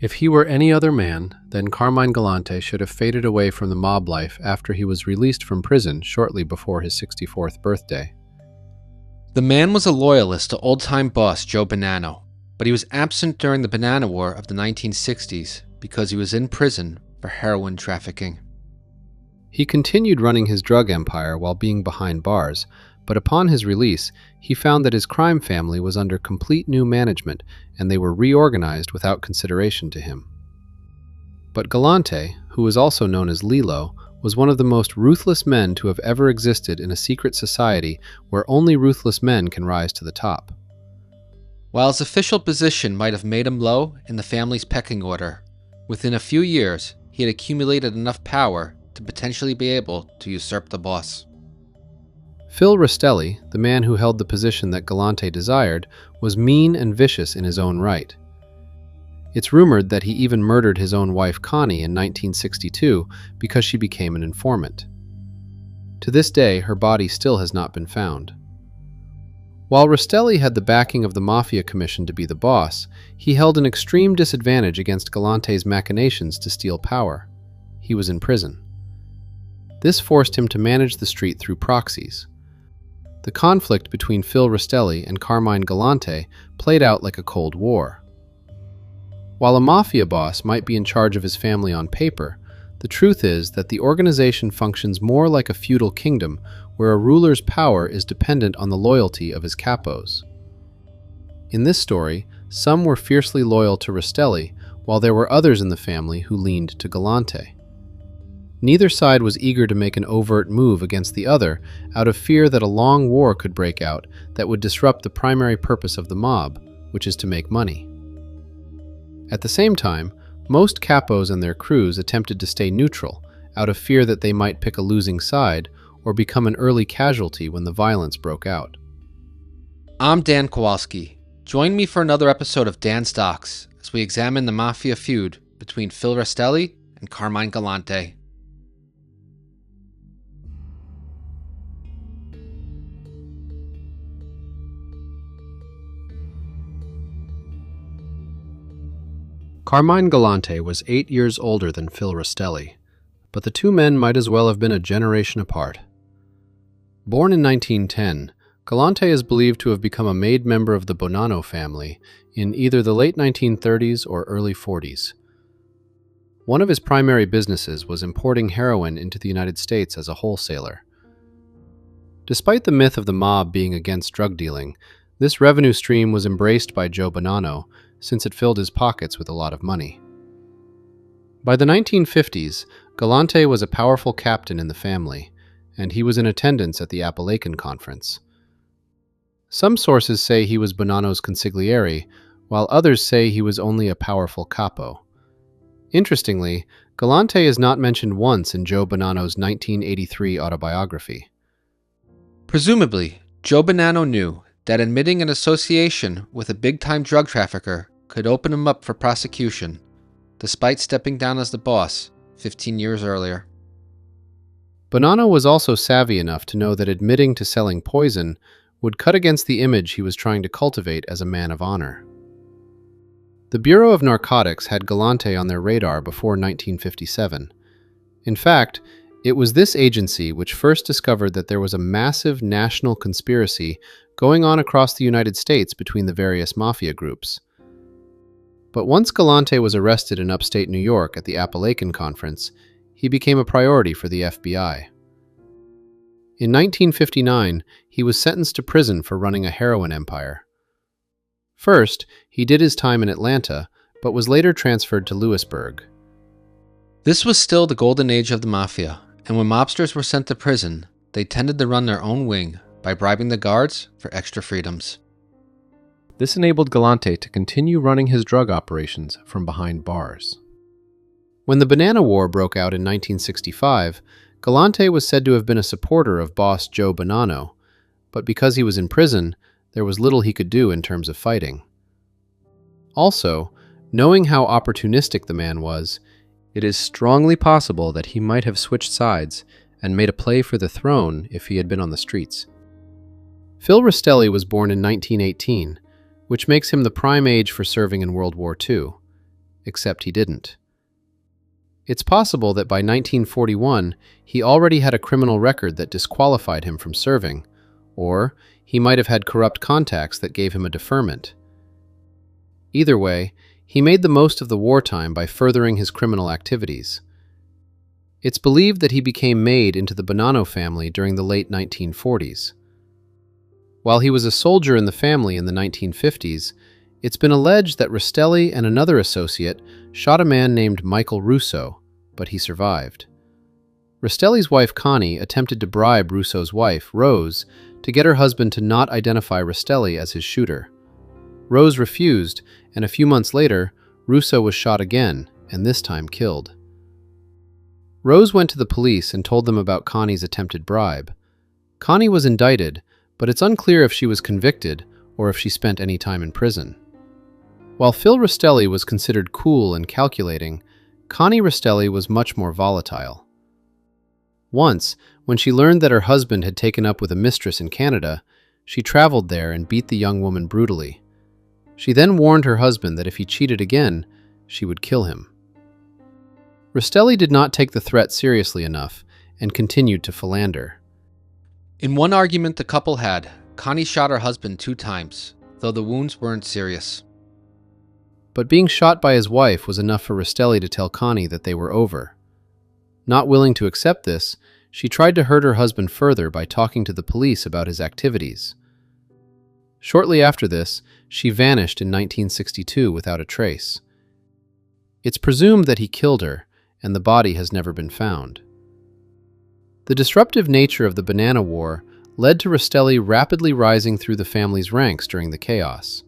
If he were any other man, then Carmine Galante should have faded away from the mob life after he was released from prison shortly before his 64th birthday. The man was a loyalist to old-time boss Joe Bonanno, but he was absent during the Banana War of the 1960s because he was in prison for heroin trafficking. He continued running his drug empire while being behind bars, but upon his release, he found that his crime family was under complete new management and they were reorganized without consideration to him. But Galante, who was also known as Lilo, was one of the most ruthless men to have ever existed in a secret society where only ruthless men can rise to the top. While his official position might have made him low in the family's pecking order, within a few years he had accumulated enough power to potentially be able to usurp the boss. Phil Rastelli, the man who held the position that Galante desired, was mean and vicious in his own right. It's rumored that he even murdered his own wife Connie in 1962 because she became an informant. To this day, her body still has not been found. While Rastelli had the backing of the Mafia Commission to be the boss, he held an extreme disadvantage against Galante's machinations to steal power. He was in prison. This forced him to manage the street through proxies. The conflict between Phil Rastelli and Carmine Galante played out like a Cold War. While a mafia boss might be in charge of his family on paper, the truth is that the organization functions more like a feudal kingdom where a ruler's power is dependent on the loyalty of his capos. In this story, some were fiercely loyal to Rastelli, while there were others in the family who leaned to Galante. Neither side was eager to make an overt move against the other out of fear that a long war could break out that would disrupt the primary purpose of the mob, which is to make money. At the same time, most capos and their crews attempted to stay neutral out of fear that they might pick a losing side or become an early casualty when the violence broke out. I'm Dan Kowalski. Join me for another episode of Dan's Docs as we examine the Mafia feud between Phil Rastelli and Carmine Galante. Carmine Galante was 8 years older than Phil Rastelli, but the two men might as well have been a generation apart. Born in 1910, Galante is believed to have become a made member of the Bonanno family in either the late 1930s or early 40s. One of his primary businesses was importing heroin into the United States as a wholesaler. Despite the myth of the mob being against drug dealing, this revenue stream was embraced by Joe Bonanno, since it filled his pockets with a lot of money. By the 1950s, Galante was a powerful captain in the family, and he was in attendance at the Appalachian Conference. Some sources say he was Bonanno's consigliere, while others say he was only a powerful capo. Interestingly, Galante is not mentioned once in Joe Bonanno's 1983 autobiography. Presumably, Joe Bonanno knew that admitting an association with a big-time drug trafficker could open him up for prosecution, despite stepping down as the boss 15 years earlier. Bonanno was also savvy enough to know that admitting to selling poison would cut against the image he was trying to cultivate as a man of honor. The Bureau of Narcotics had Galante on their radar before 1957. In fact, it was this agency which first discovered that there was a massive national conspiracy going on across the United States between the various mafia groups. But once Galante was arrested in upstate New York at the Appalachian Conference, he became a priority for the FBI. In 1959, he was sentenced to prison for running a heroin empire. First, he did his time in Atlanta, but was later transferred to Lewisburg. This was still the golden age of the Mafia, and when mobsters were sent to prison, they tended to run their own wing by bribing the guards for extra freedoms. This enabled Galante to continue running his drug operations from behind bars. When the Banana War broke out in 1965, Galante was said to have been a supporter of boss Joe Bonanno, but because he was in prison, there was little he could do in terms of fighting. Also, knowing how opportunistic the man was, it is strongly possible that he might have switched sides and made a play for the throne if he had been on the streets. Phil Rastelli was born in 1918, which makes him the prime age for serving in World War II. except he didn't. It's possible that by 1941 he already had a criminal record that disqualified him from serving, or he might have had corrupt contacts that gave him a deferment. Either way, he made the most of the wartime by furthering his criminal activities. It's believed that he became made into the Bonanno family during the late 1940s. While he was a soldier in the family in the 1950s, it's been alleged that Rastelli and another associate shot a man named Michael Russo, but he survived. Rastelli's wife Connie attempted to bribe Russo's wife, Rose, to get her husband to not identify Rastelli as his shooter. Rose refused, and a few months later, Russo was shot again, and this time killed. Rose went to the police and told them about Connie's attempted bribe. Connie was indicted, but it's unclear if she was convicted or if she spent any time in prison. While Phil Rastelli was considered cool and calculating, Connie Rastelli was much more volatile. Once, when she learned that her husband had taken up with a mistress in Canada, she traveled there and beat the young woman brutally. She then warned her husband that if he cheated again, she would kill him. Rastelli did not take the threat seriously enough and continued to philander. In one argument the couple had, Connie shot her husband 2 times, though the wounds weren't serious. But being shot by his wife was enough for Rastelli to tell Connie that they were over. Not willing to accept this, she tried to hurt her husband further by talking to the police about his activities. Shortly after this, she vanished in 1962 without a trace. It's presumed that he killed her, and the body has never been found. The disruptive nature of the Bonanno War led to Rastelli rapidly rising through the family's ranks during the chaos.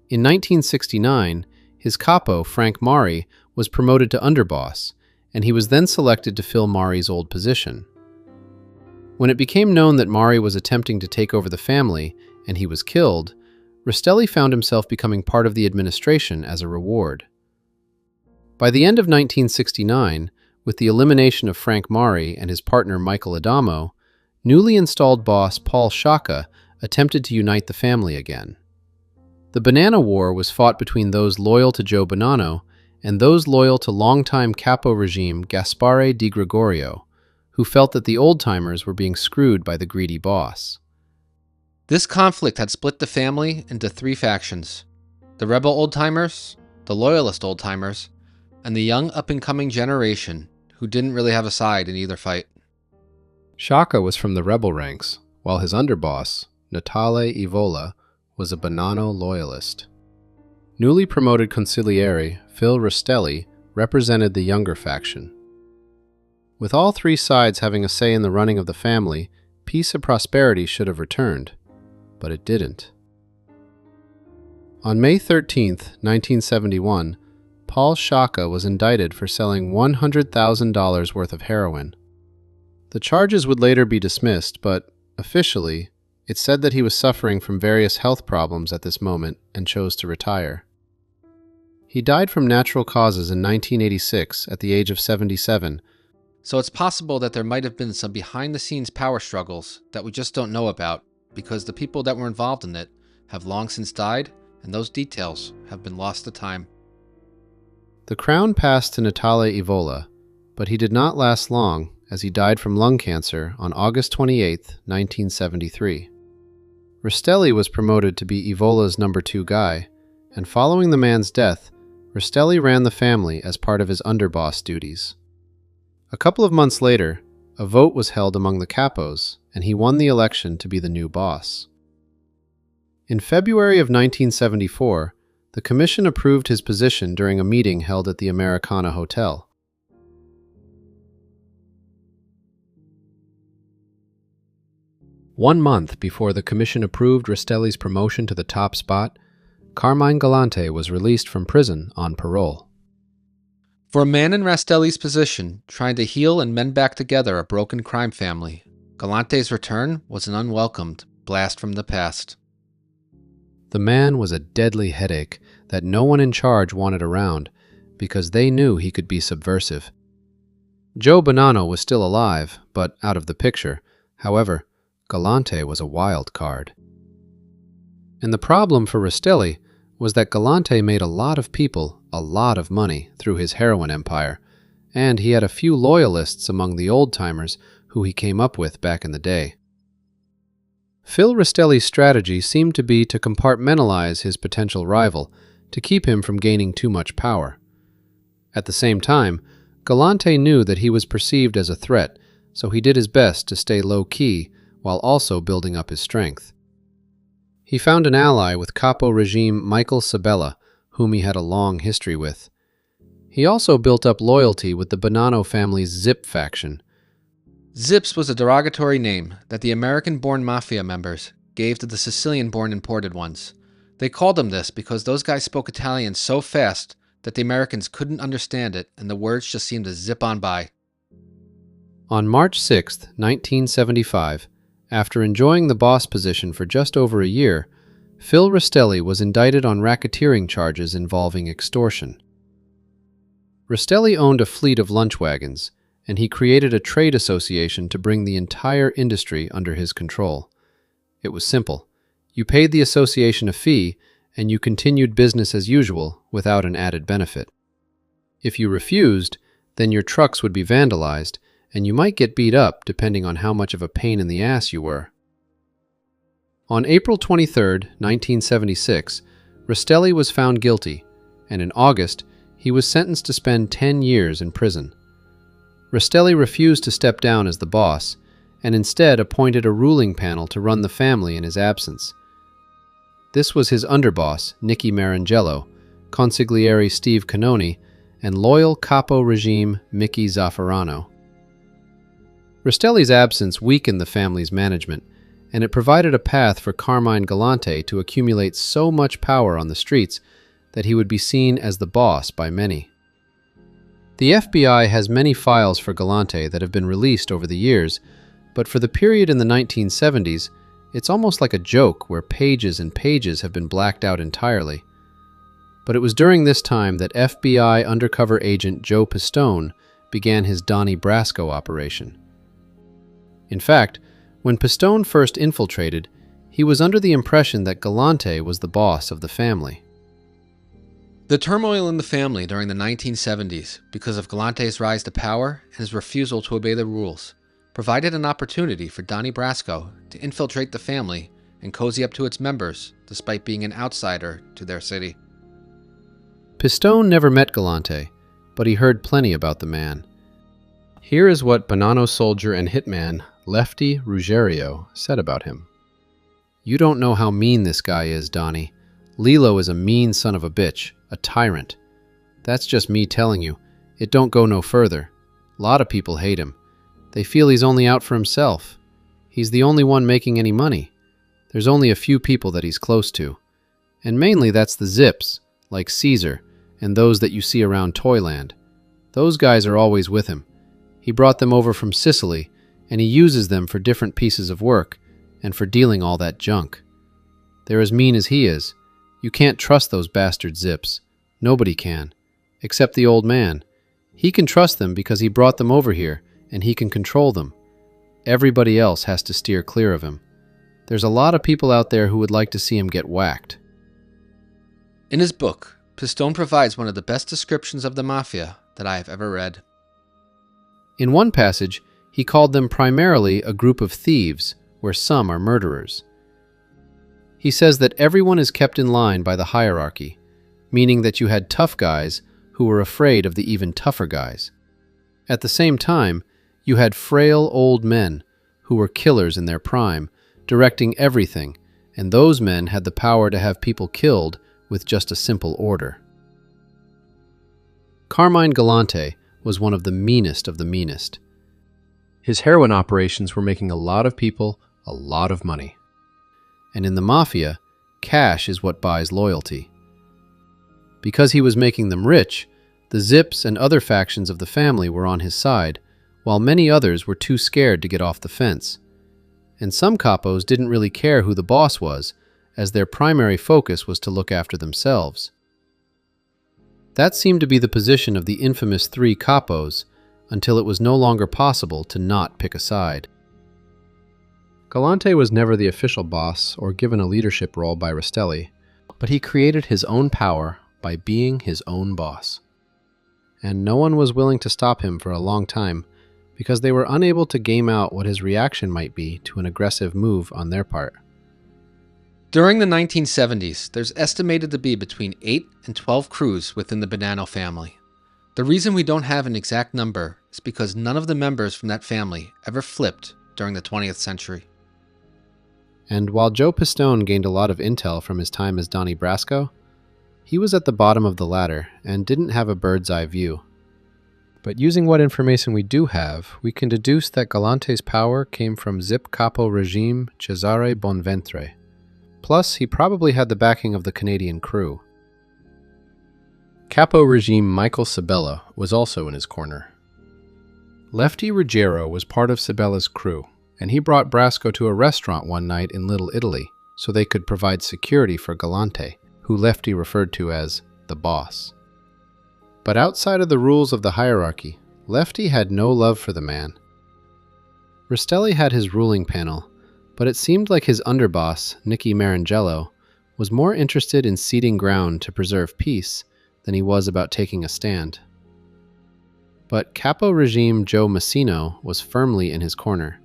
In 1969, his capo, Frank Mari, was promoted to underboss, and he was then selected to fill Mari's old position. When it became known that Mari was attempting to take over the family, and he was killed, Rastelli found himself becoming part of the administration as a reward. By the end of 1969, with the elimination of Frank Mari and his partner Michael Adamo, newly installed boss Paul Sciacca attempted to unite the family again. The Bonanno War was fought between those loyal to Joe Bonanno and those loyal to longtime capo regime Gaspare Di Gregorio, who felt that the old-timers were being screwed by the greedy boss. This conflict had split the family into 3 factions: the rebel old-timers, the loyalist old-timers, and the young up-and-coming generation who didn't really have a side in either fight. Sciacca was from the rebel ranks, while his underboss, Natale Evola, was a Bonanno loyalist. Newly promoted consigliere Phil Rastelli represented the younger faction. With all 3 sides having a say in the running of the family, peace and prosperity should have returned, but it didn't. On May 13, 1971, Paul Sciacca was indicted for selling $100,000 worth of heroin. The charges would later be dismissed, but officially, it said that he was suffering from various health problems at this moment and chose to retire. He died from natural causes in 1986 at the age of 77. So it's possible that there might have been some behind-the-scenes power struggles that we just don't know about, because the people that were involved in it have long since died, and those details have been lost to time. The crown passed to Natale Evola, but he did not last long as he died from lung cancer on August 28, 1973. Rastelli was promoted to be Evola's number 2 guy, and following the man's death, Rastelli ran the family as part of his underboss duties. A couple of months later, a vote was held among the capos, and he won the election to be the new boss. In February of 1974, the commission approved his position during a meeting held at the Americana Hotel. One month before the commission approved Rastelli's promotion to the top spot, Carmine Galante was released from prison on parole. For a man in Rastelli's position, trying to heal and mend back together a broken crime family, Galante's return was an unwelcomed blast from the past. The man was a deadly headache that no one in charge wanted around because they knew he could be subversive. Joe Bonanno was still alive, but out of the picture. However, Galante was a wild card. And the problem for Rastelli was that Galante made a lot of people a lot of money through his heroin empire, and he had a few loyalists among the old-timers who he came up with back in the day. Phil Rastelli's strategy seemed to be to compartmentalize his potential rival to keep him from gaining too much power. At the same time, Galante knew that he was perceived as a threat, so he did his best to stay low-key while also building up his strength. He found an ally with Capo regime Michael Sabella, whom he had a long history with. He also built up loyalty with the Bonanno family's Zip faction. Zips was a derogatory name that the American-born Mafia members gave to the Sicilian-born imported ones. They called them this because those guys spoke Italian so fast that the Americans couldn't understand it and the words just seemed to zip on by. On March 6, 1975, after enjoying the boss position for just over a year, Phil Rastelli was indicted on racketeering charges involving extortion. Rastelli owned a fleet of lunch wagons, and he created a trade association to bring the entire industry under his control. It was simple. You paid the association a fee, and you continued business as usual without an added benefit. If you refused, then your trucks would be vandalized, and you might get beat up depending on how much of a pain in the ass you were. On April 23, 1976, Rastelli was found guilty, and in August, he was sentenced to spend 10 years in prison. Rastelli refused to step down as the boss, and instead appointed a ruling panel to run the family in his absence. This was his underboss, Nicky Marangello, consigliere Steve Canoni, and loyal Capo regime Mickey Zaffarano. Rastelli's absence weakened the family's management, and it provided a path for Carmine Galante to accumulate so much power on the streets that he would be seen as the boss by many. The FBI has many files for Galante that have been released over the years, but for the period in the 1970s, it's almost like a joke where pages and pages have been blacked out entirely. But it was during this time that FBI undercover agent Joe Pistone began his Donnie Brasco operation. In fact, when Pistone first infiltrated, he was under the impression that Galante was the boss of the family. The turmoil in the family during the 1970s, because of Galante's rise to power and his refusal to obey the rules, provided an opportunity for Donnie Brasco to infiltrate the family and cozy up to its members, despite being an outsider to their city. Pistone never met Galante, but he heard plenty about the man. Here is what Bonanno soldier and hitman Lefty Ruggiero said about him. "You don't know how mean this guy is, Donnie. Lilo is a mean son of a bitch, a tyrant. That's just me telling you. It don't go no further. A lot of people hate him. They feel he's only out for himself. He's the only one making any money. There's only a few people that he's close to. And mainly that's the Zips, like Caesar, and those that you see around Toyland. Those guys are always with him. He brought them over from Sicily, and he uses them for different pieces of work, and for dealing all that junk. They're as mean as he is. You can't trust those bastard Zips. Nobody can. Except the old man. He can trust them because he brought them over here, and he can control them. Everybody else has to steer clear of him. There's a lot of people out there who would like to see him get whacked." In his book, Pistone provides one of the best descriptions of the Mafia that I have ever read. In one passage, he called them primarily a group of thieves, where some are murderers. He says that everyone is kept in line by the hierarchy, meaning that you had tough guys who were afraid of the even tougher guys. At the same time, you had frail old men who were killers in their prime, directing everything, and those men had the power to have people killed with just a simple order. Carmine Galante was one of the meanest of the meanest. His heroin operations were making a lot of people a lot of money. And in the Mafia, cash is what buys loyalty. Because he was making them rich, the Zips and other factions of the family were on his side, while many others were too scared to get off the fence. And some capos didn't really care who the boss was, as their primary focus was to look after themselves. That seemed to be the position of the infamous 3 capos, until it was no longer possible to not pick a side. Galante was never the official boss or given a leadership role by Rastelli, But he created his own power by being his own boss. And no one was willing to stop him for a long time because they were unable to game out what his reaction might be to an aggressive move on their part. During the 1970s, there's estimated to be between 8 and 12 crews within the Bonanno family. The reason we don't have an exact number is because none of the members from that family ever flipped during the 20th century. And while Joe Pistone gained a lot of intel from his time as Donnie Brasco, he was at the bottom of the ladder and didn't have a bird's eye view. But using what information we do have, we can deduce that Galante's power came from Zip Capo Regime Cesare Bonventre. Plus, he probably had the backing of the Canadian crew. Capo Regime Michael Sabella was also in his corner. Lefty Ruggiero was part of Sabella's crew, and he brought Brasco to a restaurant one night in Little Italy so they could provide security for Galante, who Lefty referred to as the boss. But outside of the rules of the hierarchy, Lefty had no love for the man. Rastelli had his ruling panel, but it seemed like his underboss, Nicky Marangello, was more interested in ceding ground to preserve peace than he was about taking a stand. But Capo Regime Joe Massino was firmly in his corner,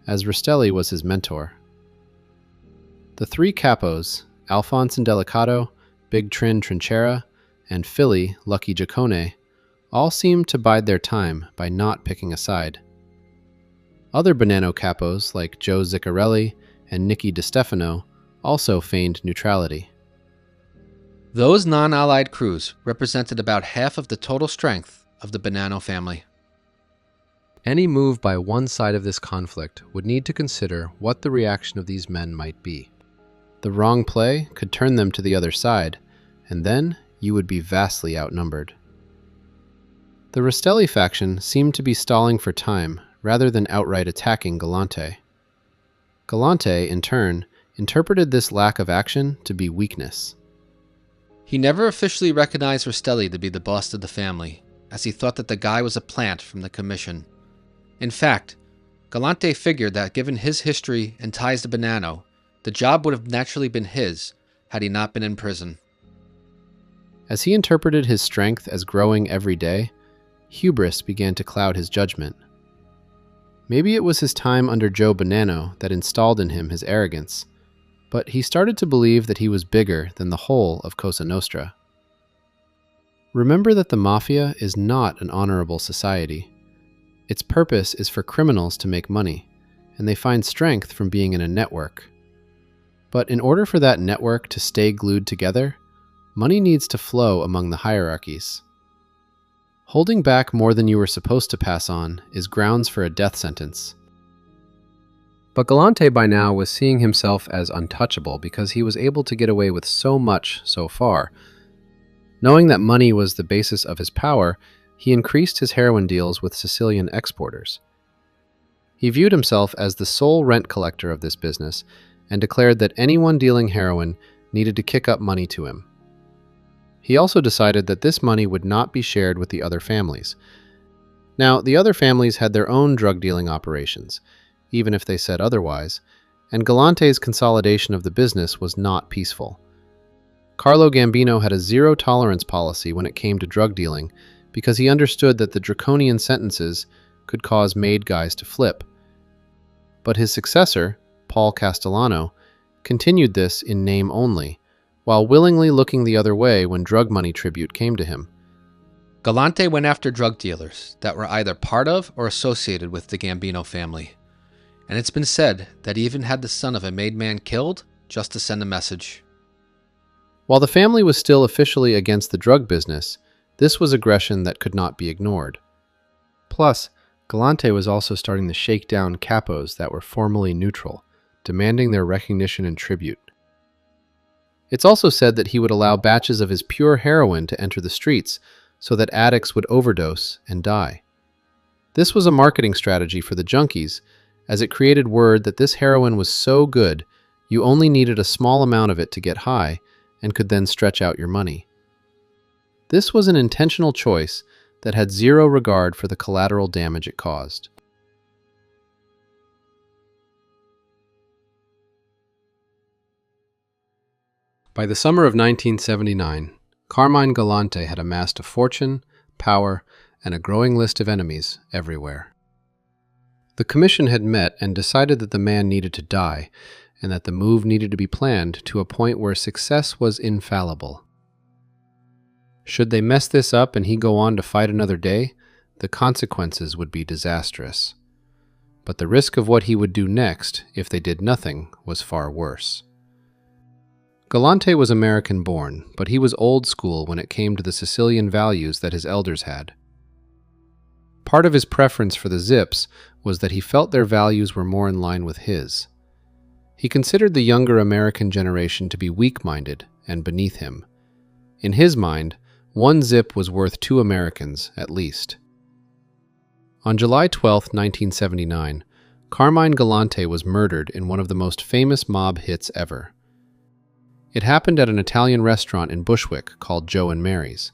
as Rastelli was his mentor. The three capos, Alphonse Indelicato, Big Trin Trinchera, and Philly Lucky Giacone, all seemed to bide their time by not picking a side. Other Bonanno capos like Joe Ziccarelli and Nicky DeStefano also feigned neutrality. Those non-allied crews represented about half of the total strength of the Bonanno family. Any move by one side of this conflict would need to consider what the reaction of these men might be. The wrong play could turn them to the other side, and then you would be vastly outnumbered. The Rastelli faction seemed to be stalling for time rather than outright attacking Galante. Galante, in turn, interpreted this lack of action to be weakness. He never officially recognized Rastelli to be the boss of the family, as he thought that the guy was a plant from the commission. In fact, Galante figured that given his history and ties to Bonanno, the job would have naturally been his had he not been in prison. As he interpreted his strength as growing every day, hubris began to cloud his judgment. Maybe it was his time under Joe Bonanno that installed in him his arrogance, but he started to believe that he was bigger than the whole of Cosa Nostra. Remember that the Mafia is not an honorable society. Its purpose is for criminals to make money, and they find strength from being in a network. But in order for that network to stay glued together, money needs to flow among the hierarchies. Holding back more than you were supposed to pass on is grounds for a death sentence. But Galante by now was seeing himself as untouchable because he was able to get away with so much so far. Knowing that money was the basis of his power, he increased his heroin deals with Sicilian exporters. He viewed himself as the sole rent collector of this business and declared that anyone dealing heroin needed to kick up money to him. He also decided that this money would not be shared with the other families. Now, the other families had their own drug dealing operations, even if they said otherwise, and Galante's consolidation of the business was not peaceful. Carlo Gambino had a zero-tolerance policy when it came to drug dealing because he understood that the draconian sentences could cause made guys to flip. But his successor, Paul Castellano, continued this in name only, while willingly looking the other way when drug money tribute came to him. Galante went after drug dealers that were either part of or associated with the Gambino family, and it's been said that he even had the son of a made man killed just to send a message. While the family was still officially against the drug business, this was aggression that could not be ignored. Plus, Galante was also starting to shake down capos that were formally neutral, demanding their recognition and tribute. It's also said that he would allow batches of his pure heroin to enter the streets so that addicts would overdose and die. This was a marketing strategy for the junkies, as it created word that this heroin was so good you only needed a small amount of it to get high and could then stretch out your money. This was an intentional choice that had zero regard for the collateral damage it caused. By the summer of 1979, Carmine Galante had amassed a fortune, power, and a growing list of enemies everywhere. The commission had met and decided that the man needed to die, and that the move needed to be planned to a point where success was infallible. Should they mess this up and he go on to fight another day, the consequences would be disastrous. But the risk of what he would do next, if they did nothing, was far worse. Galante was American-born, but he was old school when it came to the Sicilian values that his elders had. Part of his preference for the Zips was that he felt their values were more in line with his. He considered the younger American generation to be weak-minded and beneath him. In his mind, one Zip was worth 2 Americans, at least. On July 12, 1979, Carmine Galante was murdered in one of the most famous mob hits ever. It happened at an Italian restaurant in Bushwick called Joe and Mary's.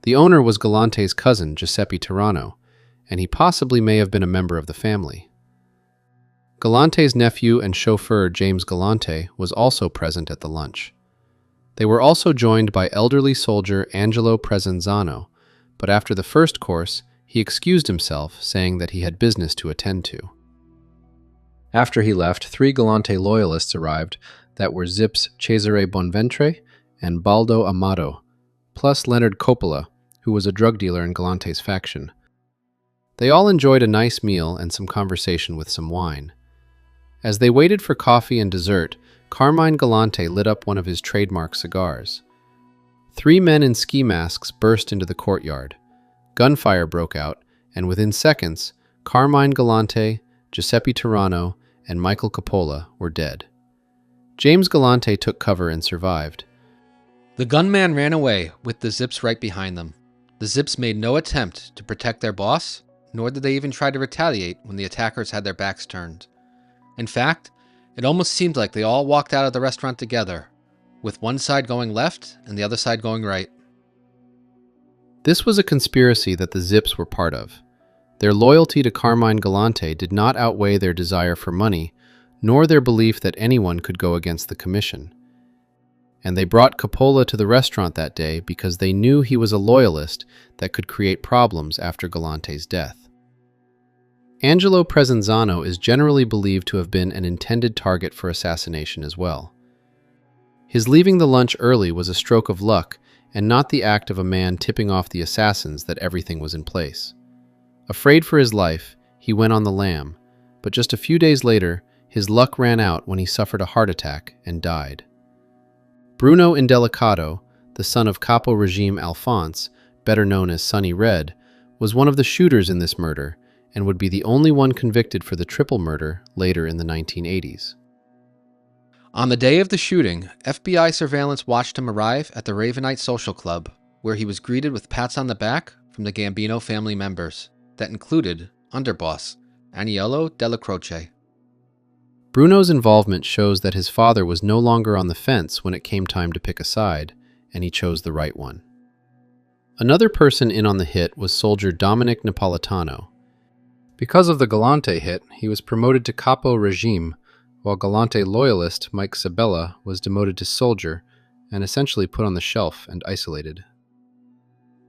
The owner was Galante's cousin, Giuseppe Tirano, and he possibly may have been a member of the family. Galante's nephew and chauffeur, James Galante, was also present at the lunch. They were also joined by elderly soldier Angelo Presenzano, but after the first course, he excused himself, saying that he had business to attend to. After he left, 3 Galante loyalists arrived that were Zips Cesare Bonventre and Baldo Amato, plus Leonard Coppola, who was a drug dealer in Galante's faction. They all enjoyed a nice meal and some conversation with some wine. As they waited for coffee and dessert, Carmine Galante lit up one of his trademark cigars. 3 men in ski masks burst into the courtyard. Gunfire broke out, and within seconds, Carmine Galante, Giuseppe Tirano, and Michael Coppola were dead. James Galante took cover and survived. The gunman ran away with the Zips right behind them. The Zips made no attempt to protect their boss, nor did they even try to retaliate when the attackers had their backs turned. In fact, it almost seemed like they all walked out of the restaurant together, with one side going left and the other side going right. This was a conspiracy that the Zips were part of. Their loyalty to Carmine Galante did not outweigh their desire for money, nor their belief that anyone could go against the commission. And they brought Coppola to the restaurant that day because they knew he was a loyalist that could create problems after Galante's death. Angelo Presenzano is generally believed to have been an intended target for assassination as well. His leaving the lunch early was a stroke of luck and not the act of a man tipping off the assassins that everything was in place. Afraid for his life, he went on the lam, but just a few days later, his luck ran out when he suffered a heart attack and died. Bruno Indelicato, the son of Capo Regime Alphonse, better known as Sonny Red, was one of the shooters in this murder and would be the only one convicted for the triple murder later in the 1980s. On the day of the shooting, FBI surveillance watched him arrive at the Ravenite Social Club, where he was greeted with pats on the back from the Gambino family members, that included underboss Aniello Della Croce. Bruno's involvement shows that his father was no longer on the fence when it came time to pick a side, and he chose the right one. Another person in on the hit was soldier Dominic Napolitano. Because of the Galante hit, he was promoted to Capo Regime, while Galante loyalist Mike Sabella was demoted to soldier and essentially put on the shelf and isolated.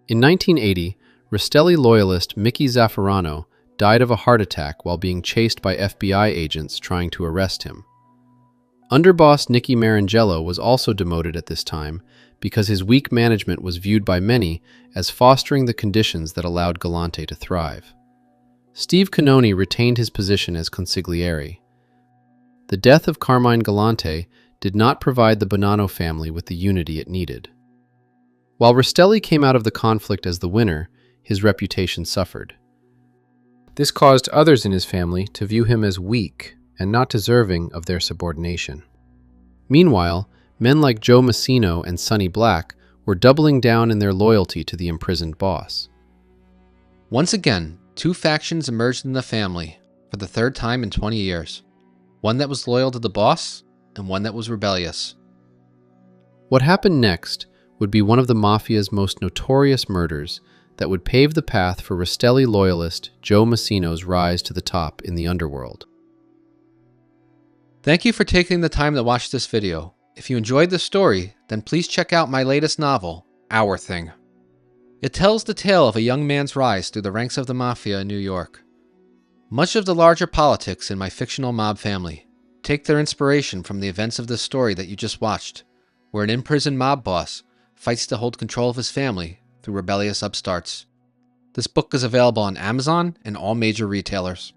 In 1980, Rastelli loyalist Mickey Zaffarano died of a heart attack while being chased by FBI agents trying to arrest him. Underboss Nicky Marangello was also demoted at this time because his weak management was viewed by many as fostering the conditions that allowed Galante to thrive. Steve Canoni retained his position as consigliere. The death of Carmine Galante did not provide the Bonanno family with the unity it needed. While Rastelli came out of the conflict as the winner, his reputation suffered. This caused others in his family to view him as weak and not deserving of their subordination. Meanwhile, men like Joe Massino and Sonny Black were doubling down in their loyalty to the imprisoned boss. Once again, 2 factions emerged in the family for the 3rd time in 20 years. One that was loyal to the boss and one that was rebellious. What happened next would be one of the Mafia's most notorious murders that would pave the path for Rastelli loyalist Joe Massino's rise to the top in the underworld. Thank you for taking the time to watch this video. If you enjoyed this story, then please check out my latest novel, Our Thing. It tells the tale of a young man's rise through the ranks of the Mafia in New York. Much of the larger politics in my fictional mob family take their inspiration from the events of this story that you just watched, where an imprisoned mob boss fights to hold control of his family through rebellious upstarts. This book is available on Amazon and all major retailers.